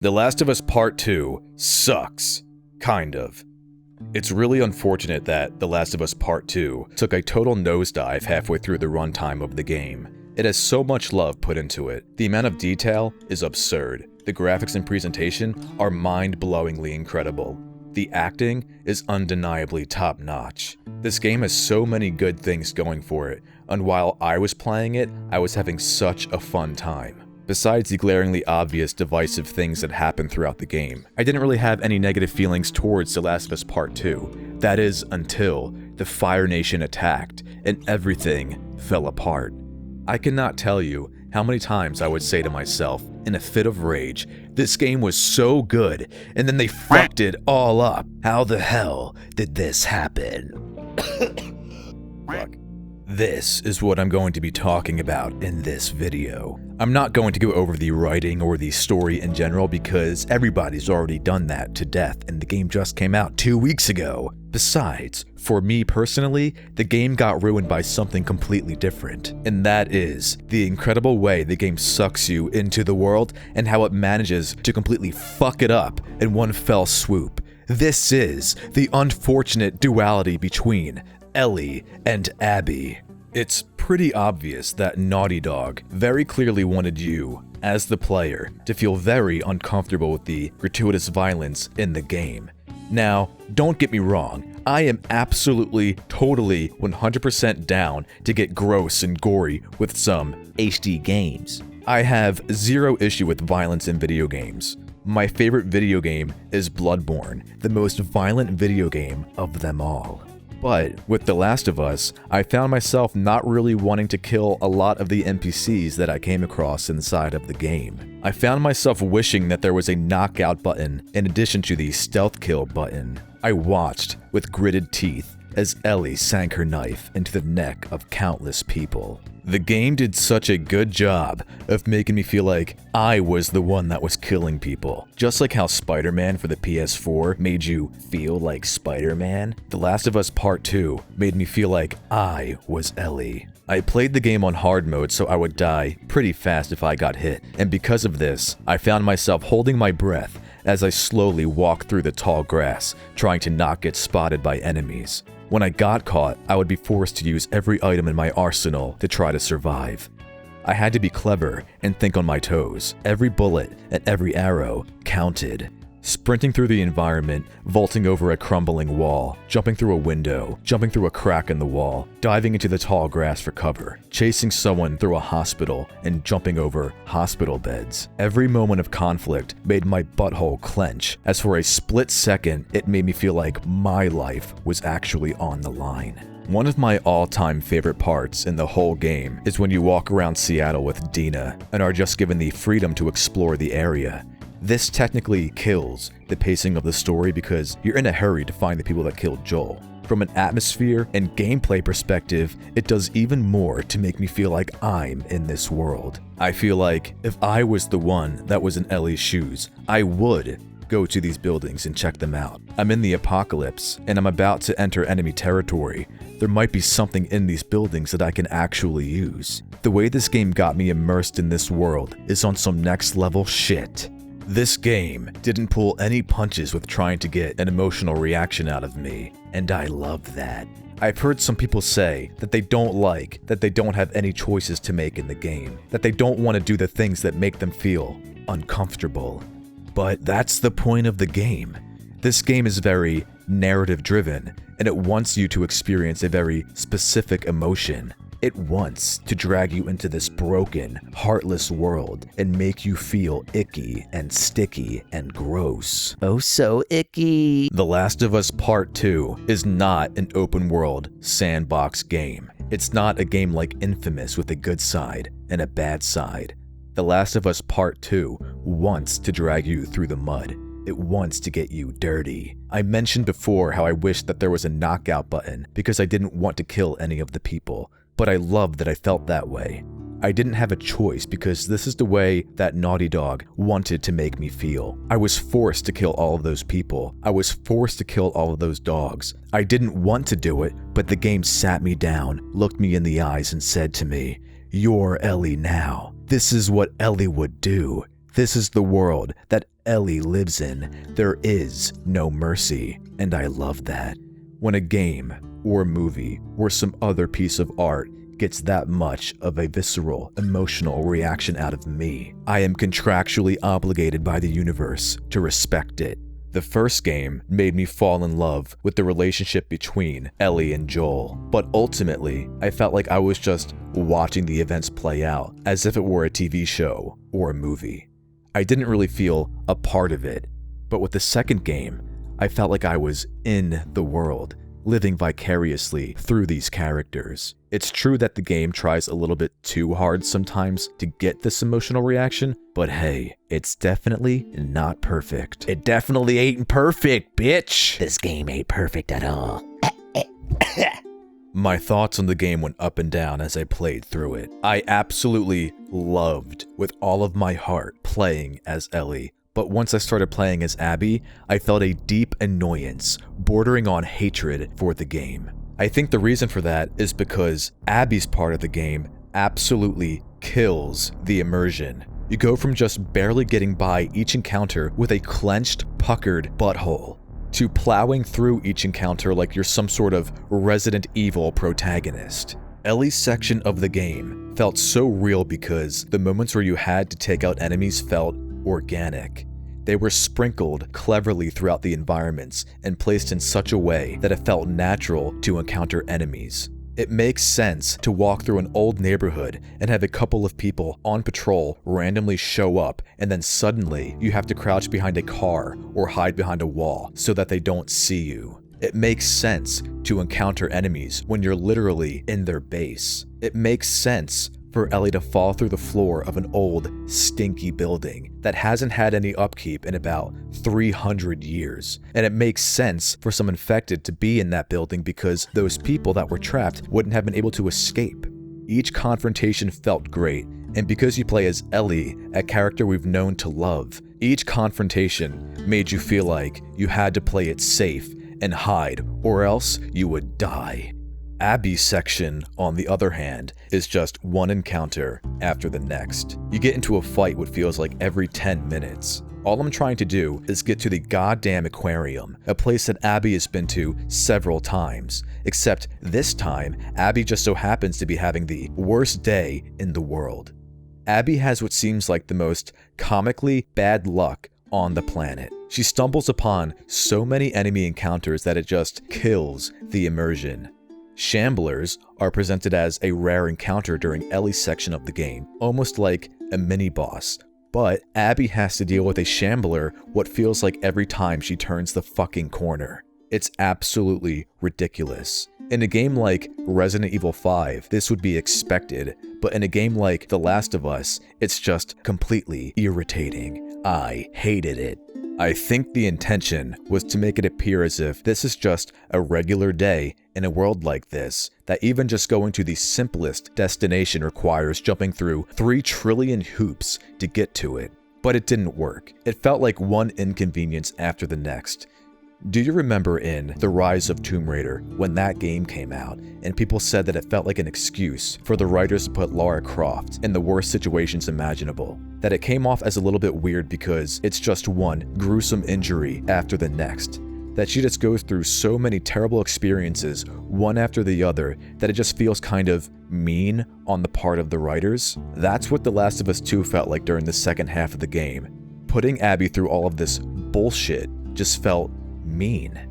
The Last of Us Part 2 sucks. Kind of. It's really unfortunate that The Last of Us Part 2 took a total nosedive halfway through the runtime of the game. It has so much love put into it. The amount of detail is absurd. The graphics and presentation are mind-blowingly incredible. The acting is undeniably top-notch. This game has so many good things going for it, and while I was playing it, I was having such a fun time. Besides the glaringly obvious divisive things that happen throughout the game, I didn't really have any negative feelings towards The Last of Us Part 2. That is, until the Fire Nation attacked and everything fell apart. I cannot tell you how many times I would say to myself, in a fit of rage, this game was so good, and then they fucked it all up. How the hell did this happen? Fuck. This is what I'm going to be talking about in this video. I'm not going to go over the writing or the story in general because everybody's already done that to death and the game just came out 2 weeks ago. Besides, for me personally, the game got ruined by something completely different, and that is the incredible way the game sucks you into the world and how it manages to completely fuck it up in one fell swoop. This is the unfortunate duality between Ellie and Abby. It's pretty obvious that Naughty Dog very clearly wanted you, as the player, to feel very uncomfortable with the gratuitous violence in the game. Now, don't get me wrong, I am absolutely, totally, 100% down to get gross and gory with some HD games. I have zero issue with violence in video games. My favorite video game is Bloodborne, the most violent video game of them all. But with The Last of Us, I found myself not really wanting to kill a lot of the NPCs that I came across inside of the game. I found myself wishing that there was a knockout button in addition to the stealth kill button. I watched with gritted teeth as Ellie sank her knife into the neck of countless people. The game did such a good job of making me feel like I was the one that was killing people. Just like how Spider-Man for the PS4 made you feel like Spider-Man, The Last of Us Part 2 made me feel like I was Ellie. I played the game on hard mode so I would die pretty fast if I got hit, and because of this, I found myself holding my breath as I slowly walked through the tall grass, trying to not get spotted by enemies. When I got caught, I would be forced to use every item in my arsenal to try to survive. I had to be clever and think on my toes. Every bullet and every arrow counted. Sprinting through the environment, vaulting over a crumbling wall, jumping through a window, jumping through a crack in the wall, diving into the tall grass for cover, chasing someone through a hospital, and jumping over hospital beds. Every moment of conflict made my butthole clench, as for a split second, it made me feel like my life was actually on the line. One of my all-time favorite parts in the whole game is when you walk around Seattle with Dina and are just given the freedom to explore the area. This technically kills the pacing of the story because you're in a hurry to find the people that killed Joel. From an atmosphere and gameplay perspective, it does even more to make me feel like I'm in this world. I feel like if I was the one that was in Ellie's shoes, I would go to these buildings and check them out. I'm in the apocalypse and I'm about to enter enemy territory. There might be something in these buildings that I can actually use. The way this game got me immersed in this world is on some next level shit. This game didn't pull any punches with trying to get an emotional reaction out of me, and I love that. I've heard some people say that they don't like that they don't have any choices to make in the game, that they don't want to do the things that make them feel uncomfortable. But that's the point of the game. This game is very narrative driven, and it wants you to experience a very specific emotion. It wants to drag you into this broken, heartless world and make you feel icky and sticky and gross. Oh, so icky. The Last of Us Part 2 is not an open world sandbox game. It's not a game like Infamous with a good side and a bad side. The Last of Us Part 2 wants to drag you through the mud. It wants to get you dirty. I mentioned before how I wished that there was a knockout button because I didn't want to kill any of the people. But I love that I felt that way. I didn't have a choice because this is the way that Naughty Dog wanted to make me feel. I was forced to kill all of those people. I was forced to kill all of those dogs. I didn't want to do it, but the game sat me down, looked me in the eyes and said to me, "You're Ellie now. This is what Ellie would do. This is the world that Ellie lives in, there is no mercy, and I love that. When a game, or a movie, or some other piece of art gets that much of a visceral, emotional reaction out of me, I am contractually obligated by the universe to respect it. The first game made me fall in love with the relationship between Ellie and Joel, but ultimately, I felt like I was just watching the events play out as if it were a TV show or a movie. I didn't really feel a part of it, but with the second game, I felt like I was in the world, living vicariously through these characters. It's true that the game tries a little bit too hard sometimes to get this emotional reaction, but hey, it's definitely not perfect. It definitely ain't perfect, bitch! This game ain't perfect at all. My thoughts on the game went up and down as I played through it. I absolutely loved, with all of my heart, playing as Ellie. But once I started playing as Abby, I felt a deep annoyance, bordering on hatred for the game. I think the reason for that is because Abby's part of the game absolutely kills the immersion. You go from just barely getting by each encounter with a clenched, puckered butthole, to plowing through each encounter like you're some sort of Resident Evil protagonist. Ellie's section of the game felt so real because the moments where you had to take out enemies felt organic. They were sprinkled cleverly throughout the environments and placed in such a way that it felt natural to encounter enemies. It makes sense to walk through an old neighborhood and have a couple of people on patrol randomly show up, and then suddenly you have to crouch behind a car or hide behind a wall so that they don't see you. It makes sense to encounter enemies when you're literally in their base. It makes sense for Ellie to fall through the floor of an old, stinky building that hasn't had any upkeep in about 300 years. And it makes sense for some infected to be in that building because those people that were trapped wouldn't have been able to escape. Each confrontation felt great, and because you play as Ellie, a character we've known to love, each confrontation made you feel like you had to play it safe and hide, or else you would die. Abby's section, on the other hand, is just one encounter after the next. You get into a fight what feels like every 10 minutes. All I'm trying to do is get to the goddamn aquarium, a place that Abby has been to several times. Except this time, Abby just so happens to be having the worst day in the world. Abby has what seems like the most comically bad luck on the planet. She stumbles upon so many enemy encounters that it just kills the immersion. Shamblers are presented as a rare encounter during Ellie's section of the game, almost like a mini-boss. But Abby has to deal with a shambler what feels like every time she turns the fucking corner. It's absolutely ridiculous. In a game like Resident Evil 5, this would be expected, but in a game like The Last of Us, it's just completely irritating. I hated it. I think the intention was to make it appear as if this is just a regular day in a world like this, that even just going to the simplest destination requires jumping through 3 trillion hoops to get to it. But it didn't work. It felt like one inconvenience after the next. Do you remember in The Rise of Tomb Raider when that game came out and people said that it felt like an excuse for the writers to put Lara Croft in the worst situations imaginable? That it came off as a little bit weird because it's just one gruesome injury after the next. That she just goes through so many terrible experiences one after the other that it just feels kind of mean on the part of the writers. That's what The Last of Us 2 felt like during the second half of the game. Putting Abby through all of this bullshit just felt mean.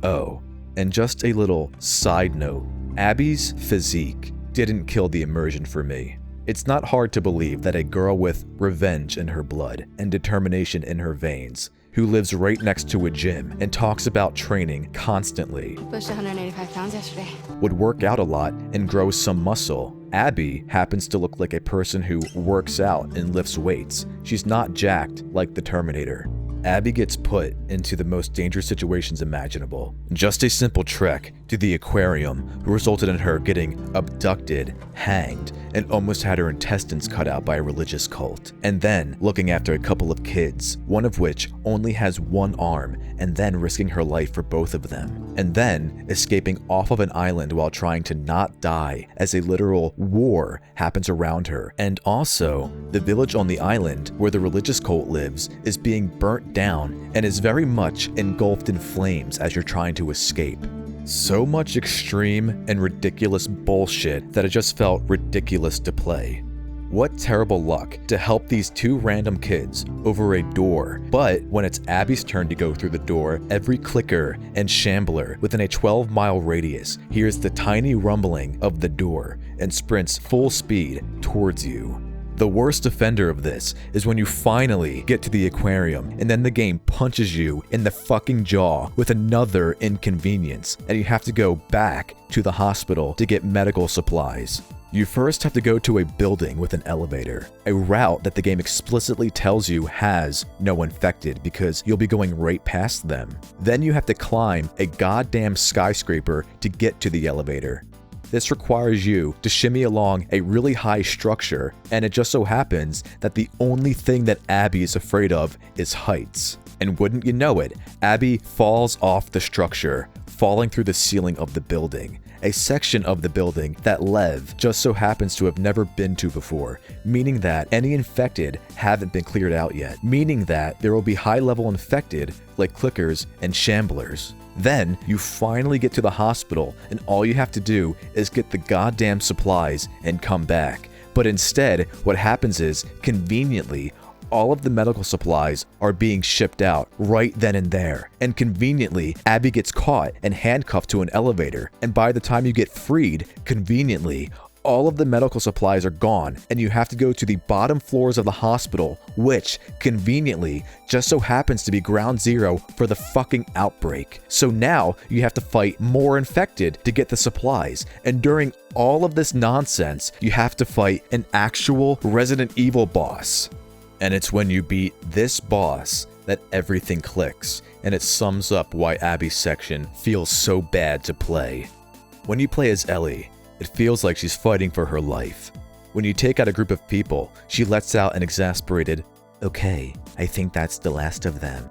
Oh, and just a little side note, Abby's physique didn't kill the immersion for me. It's not hard to believe that a girl with revenge in her blood and determination in her veins, who lives right next to a gym and talks about training constantly, Pushed 185 pounds yesterday. would work out a lot and grow some muscle. Abby happens to look like a person who works out and lifts weights. She's not jacked like the Terminator. Abby gets put into the most dangerous situations imaginable. Just a simple trek to the aquarium resulted in her getting abducted, hanged, and almost had her intestines cut out by a religious cult. And then looking after a couple of kids, one of which only has one arm, and then risking her life for both of them. And then escaping off of an island while trying to not die as a literal war happens around her. And also, the village on the island where the religious cult lives is being burnt down and is very much engulfed in flames as you're trying to escape. So much extreme and ridiculous bullshit that it just felt ridiculous to play. What terrible luck to help these two random kids over a door, but when it's Abby's turn to go through the door, every clicker and shambler within a 12-mile radius hears the tiny rumbling of the door and sprints full speed towards you. The worst offender of this is when you finally get to the aquarium and then the game punches you in the fucking jaw with another inconvenience and you have to go back to the hospital to get medical supplies. You first have to go to a building with an elevator, a route that the game explicitly tells you has no infected because you'll be going right past them. Then you have to climb a goddamn skyscraper to get to the elevator. This requires you to shimmy along a really high structure, and it just so happens that the only thing that Abby is afraid of is heights. And wouldn't you know it, Abby falls off the structure, falling through the ceiling of the building. A section of the building that Lev just so happens to have never been to before, meaning that any infected haven't been cleared out yet, meaning that there will be high-level infected like clickers and shamblers. Then you finally get to the hospital and all you have to do is get the goddamn supplies and come back. But instead, what happens is, conveniently, all of the medical supplies are being shipped out right then and there. And conveniently, Abby gets caught and handcuffed to an elevator. And by the time you get freed, conveniently, all of the medical supplies are gone and you have to go to the bottom floors of the hospital, which, conveniently, just so happens to be ground zero for the fucking outbreak. So now you have to fight more infected to get the supplies. And during all of this nonsense, you have to fight an actual Resident Evil boss. And it's when you beat this boss that everything clicks, and it sums up why Abby's section feels so bad to play. When you play as Ellie, it feels like she's fighting for her life. When you take out a group of people, she lets out an exasperated, "Okay, I think that's the last of them,"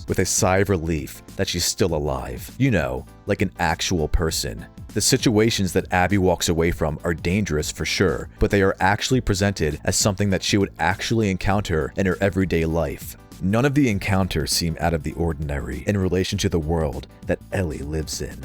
with a sigh of relief that she's still alive. You know, like an actual person. The situations that Abby walks away from are dangerous for sure, but they are actually presented as something that she would actually encounter in her everyday life. None of the encounters seem out of the ordinary in relation to the world that Ellie lives in.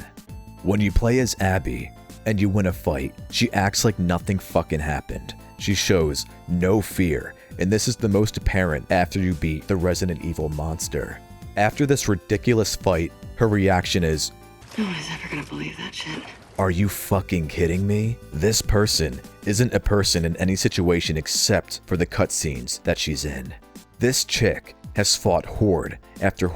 When you play as Abby, and you win a fight, she acts like nothing fucking happened. She shows no fear, and this is the most apparent after you beat the Resident Evil monster. After this ridiculous fight, her reaction is, No one is ever gonna believe that shit. "Are you fucking kidding me?" This person isn't a person in any situation except for the cutscenes that she's in. This chick has fought horde after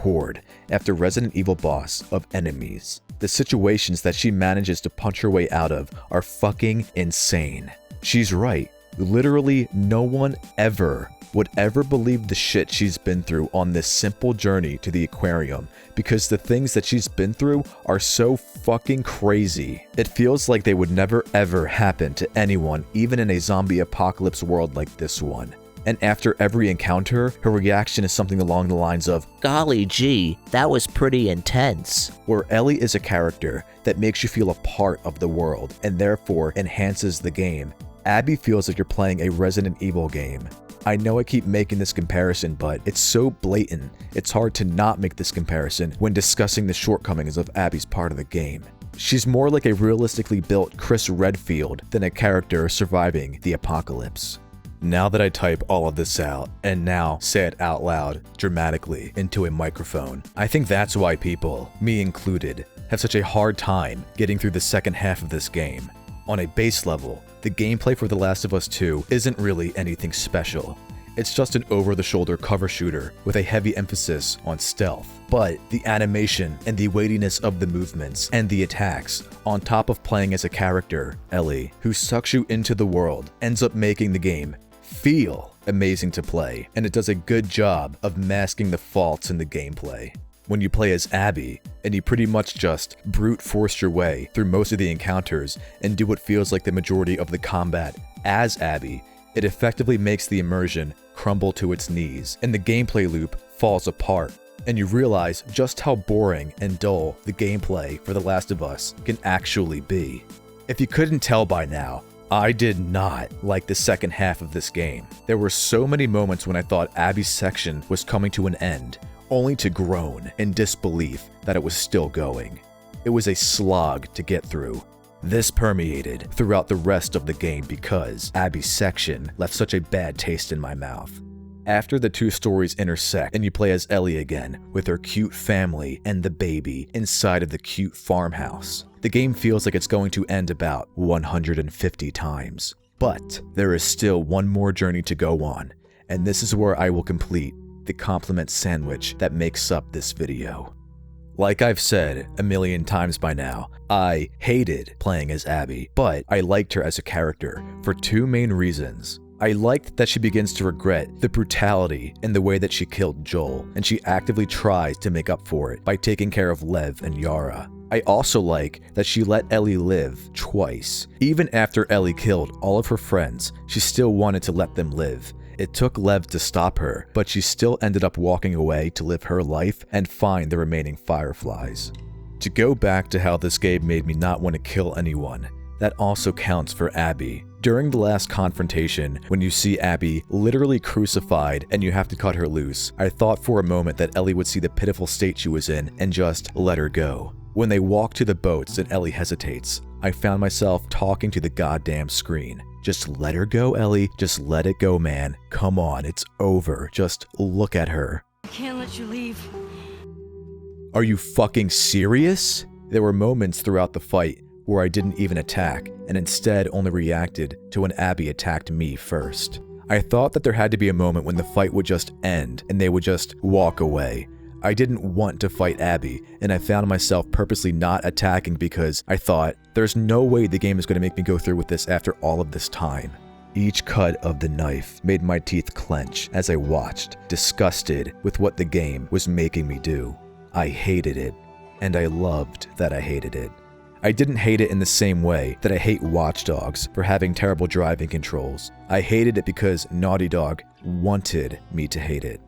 Resident Evil boss of enemies. The situations that she manages to punch her way out of are fucking insane. She's right. Literally no one ever would ever believe the shit she's been through on this simple journey to the aquarium, because the things that she's been through are so fucking crazy. It feels like they would never ever happen to anyone, even in a zombie apocalypse world like this one. And after every encounter, her reaction is something along the lines of, Golly gee, that was pretty intense. where Ellie is a character that makes you feel a part of the world and therefore enhances the game. Abby feels like you're playing a Resident Evil game. I know I keep making this comparison, but it's so blatant, it's hard to not make this comparison when discussing the shortcomings of Abby's part of the game. She's more like a realistically built Chris Redfield than a character surviving the apocalypse. Now that I type all of this out, and now say it out loud, dramatically, into a microphone, I think that's why people, me included, have such a hard time getting through the second half of this game. On a base level, the gameplay for The Last of Us 2 isn't really anything special. It's just an over-the-shoulder cover shooter with a heavy emphasis on stealth. But the animation and the weightiness of the movements and the attacks, on top of playing as a character, Ellie, who sucks you into the world, ends up making the game feel amazing to play, and it does a good job of masking the faults in the gameplay. When you play as Abby, and you pretty much just brute force your way through most of the encounters and do what feels like the majority of the combat as Abby, it effectively makes the immersion crumble to its knees, and the gameplay loop falls apart, and you realize just how boring and dull the gameplay for The Last of Us can actually be. If you couldn't tell by now, I did not like the second half of this game. There were so many moments when I thought Abby's section was coming to an end, only to groan in disbelief that it was still going. It was a slog to get through. This permeated throughout the rest of the game because Abby's section left such a bad taste in my mouth. After the two stories intersect and you play as Ellie again with her cute family and the baby inside of the cute farmhouse, the game feels like it's going to end about 150 times. But there is still one more journey to go on, and this is where I will complete the compliment sandwich that makes up this video. Like I've said a million times by now, I hated playing as Abby, but I liked her as a character for two main reasons. I liked that she begins to regret the brutality in the way that she killed Joel, and she actively tries to make up for it by taking care of Lev and Yara. I also like that she let Ellie live twice. Even after Ellie killed all of her friends, she still wanted to let them live. It took Lev to stop her, but she still ended up walking away to live her life and find the remaining Fireflies. To go back to how this game made me not want to kill anyone, that also counts for Abby. During the last confrontation, when you see Abby literally crucified and you have to cut her loose, I thought for a moment that Ellie would see the pitiful state she was in and just let her go. When they walk to the boats and Ellie hesitates, I found myself talking to the goddamn screen. Just let her go, Ellie. Just let it go, man. Come on, it's over. Just look at her. I can't let you leave. Are you fucking serious? There were moments throughout the fight where I didn't even attack and instead only reacted to when Abby attacked me first. I thought that there had to be a moment when the fight would just end and they would just walk away. I didn't want to fight Abby, and I found myself purposely not attacking because I thought, there's no way the game is going to make me go through with this after all of this time. Each cut of the knife made my teeth clench as I watched, disgusted with what the game was making me do. I hated it, and I loved that I hated it. I didn't hate it in the same way that I hate Watch Dogs for having terrible driving controls. I hated it because Naughty Dog wanted me to hate it.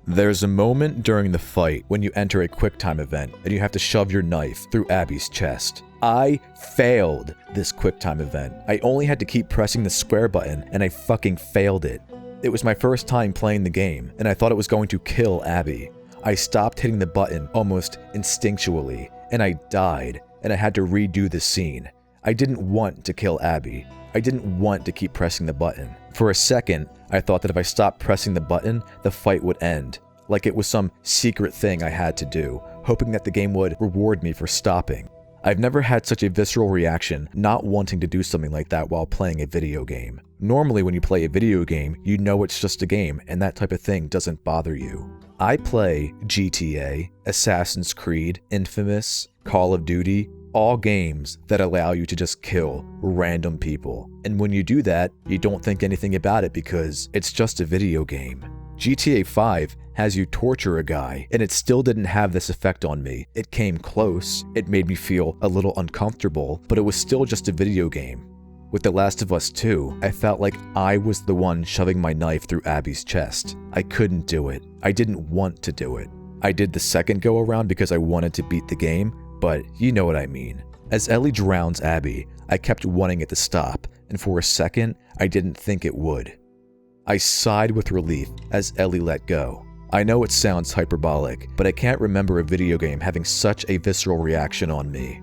There's a moment during the fight when you enter a QuickTime event and you have to shove your knife through Abby's chest. I failed this QuickTime event. I only had to keep pressing the square button and I fucking failed it. It was my first time playing the game and I thought it was going to kill Abby. I stopped hitting the button almost instinctually and I died and I had to redo the scene. I didn't want to kill Abby. I didn't want to keep pressing the button. For a second, I thought that if I stopped pressing the button, the fight would end, like it was some secret thing I had to do, hoping that the game would reward me for stopping. I've never had such a visceral reaction not wanting to do something like that while playing a video game. Normally when you play a video game, you know it's just a game and that type of thing doesn't bother you. I play GTA, Assassin's Creed, Infamous, Call of Duty, all games that allow you to just kill random people. And when you do that, you don't think anything about it because it's just a video game. GTA 5 has you torture a guy, and it still didn't have this effect on me. It came close, it made me feel a little uncomfortable, but it was still just a video game. With The Last of Us 2, I felt like I was the one shoving my knife through Abby's chest. I couldn't do it. I didn't want to do it. I did the second go around because I wanted to beat the game, but you know what I mean. As Ellie drowns Abby, I kept wanting it to stop, and for a second, I didn't think it would. I sighed with relief as Ellie let go. I know it sounds hyperbolic, but I can't remember a video game having such a visceral reaction on me.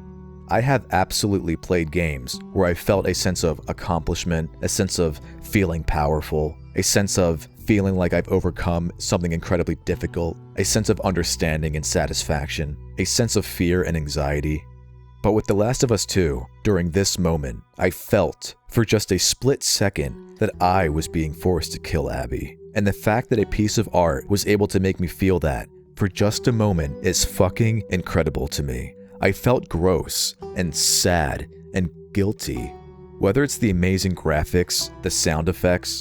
I have absolutely played games where I felt a sense of accomplishment, a sense of feeling powerful, a sense of feeling like I've overcome something incredibly difficult, a sense of understanding and satisfaction, a sense of fear and anxiety. But with The Last of Us 2, during this moment, I felt, for just a split second, that I was being forced to kill Abby. And the fact that a piece of art was able to make me feel that, for just a moment, is fucking incredible to me. I felt gross, and sad, and guilty. Whether it's the amazing graphics, the sound effects,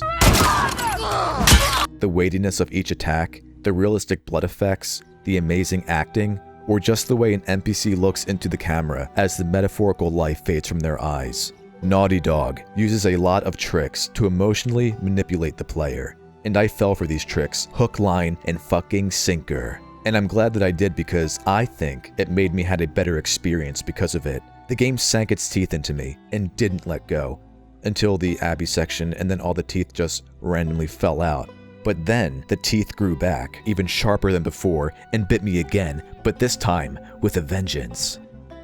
the weightiness of each attack, the realistic blood effects, the amazing acting, or just the way an NPC looks into the camera as the metaphorical life fades from their eyes. Naughty Dog uses a lot of tricks to emotionally manipulate the player, and I fell for these tricks hook, line, and fucking sinker. And I'm glad that I did because I think it made me have a better experience because of it. The game sank its teeth into me and didn't let go until the Abby section, and then all the teeth just randomly fell out. But then the teeth grew back, even sharper than before, and bit me again, but this time with a vengeance.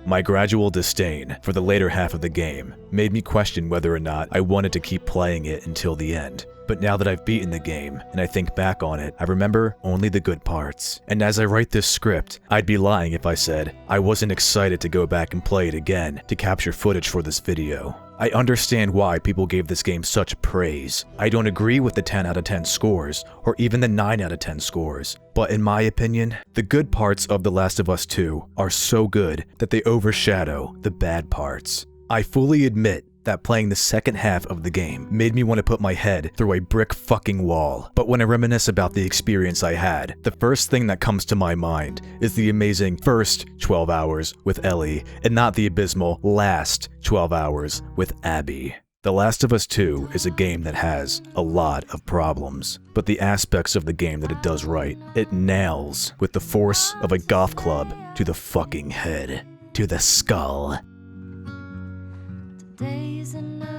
My gradual disdain for the later half of the game made me question whether or not I wanted to keep playing it until the end. But now that I've beaten the game and I think back on it, I remember only the good parts. And as I write this script, I'd be lying if I said I wasn't excited to go back and play it again to capture footage for this video. I understand why people gave this game such praise. I don't agree with the 10 out of 10 scores, or even the 9 out of 10 scores. But in my opinion, the good parts of The Last of Us 2 are so good that they overshadow the bad parts. I fully admit that playing the second half of the game made me want to put my head through a brick fucking wall. But when I reminisce about the experience I had, the first thing that comes to my mind is the amazing first 12 hours with Ellie, and not the abysmal last 12 hours with Abby. The Last of Us 2 is a game that has a lot of problems, but the aspects of the game that it does right, it nails with the force of a golf club to the fucking head, to the skull. Days and nights.